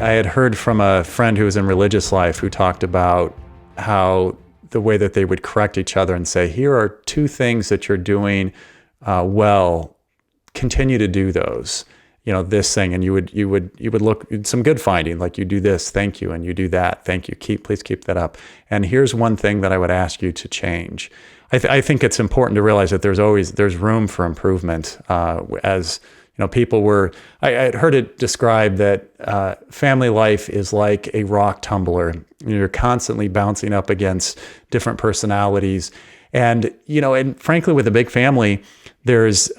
I had heard from a friend who was in religious life who talked about how the way that they would correct each other and say, here are two things that you're doing well, continue to do those. This thing, and you would look some good finding, like you do this, thank you, and you do that, thank you, please keep that up. And here's one thing that I would ask you to change. I think it's important to realize that there's room for improvement. As people I had heard it described that family life is like a rock tumbler. You're constantly bouncing up against different personalities, and frankly, with a big family, there's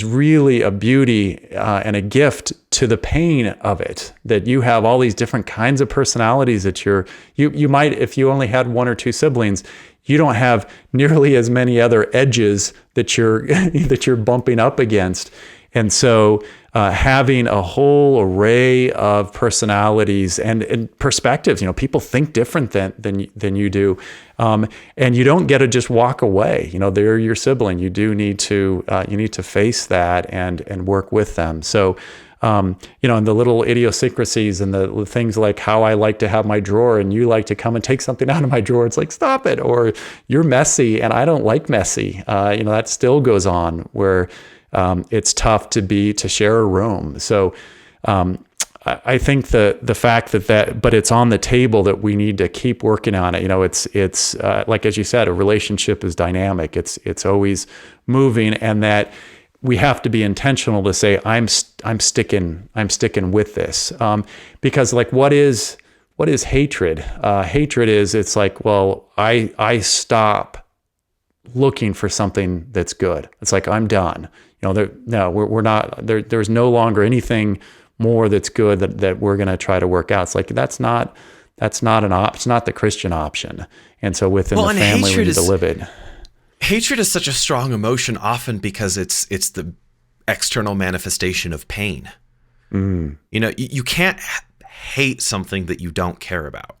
really a beauty and a gift to the pain of it, that you have all these different kinds of personalities that you might, if you only had one or two siblings, you don't have nearly as many other edges that you're bumping up against. And so having a whole array of personalities and perspectives, people think different than you do. And you don't get to just walk away. They're your sibling. You do need to face that and work with them. So, and the little idiosyncrasies and the things like how I like to have my drawer and you like to come and take something out of my drawer. It's like, stop it. Or you're messy and I don't like messy. That still goes on where it's tough to share a room. So I think the fact but it's on the table that we need to keep working on it. It's like, as you said, a relationship is dynamic. It's always moving, and that we have to be intentional to say, I'm sticking with this. Because like, what is hatred? Hatred is, it's like, well, I stop looking for something that's good. It's like, I'm done. We're not there. There's no longer anything more that's good that we're going to try to work out. It's like, it's not the Christian option. And so within the family, we need to live it. Hatred is such a strong emotion, often because it's the external manifestation of pain. You can't hate something that you don't care about.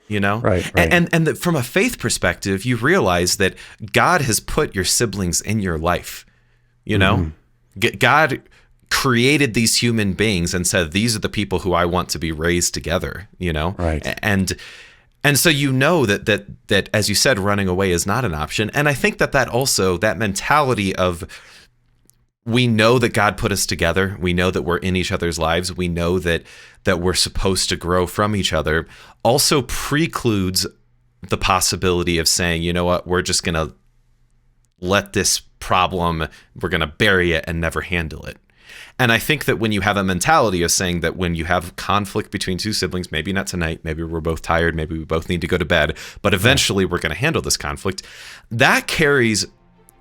Right. And from a faith perspective, you realize that God has put your siblings in your life. God created these human beings and said, these are the people who I want to be raised together, Right. And so that as you said, running away is not an option. And I think that also, that mentality of, we know that God put us together, we know that we're in each other's lives, we know that we're supposed to grow from each other, also precludes the possibility of saying, you know what, we're just going to let this problem, we're going to bury it and never handle it. And I think that when you have a mentality of saying that when you have conflict between two siblings, maybe not tonight, maybe we're both tired, maybe we both need to go to bed, but eventually we're going to handle this conflict, that carries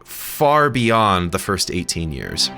far beyond the first 18 years.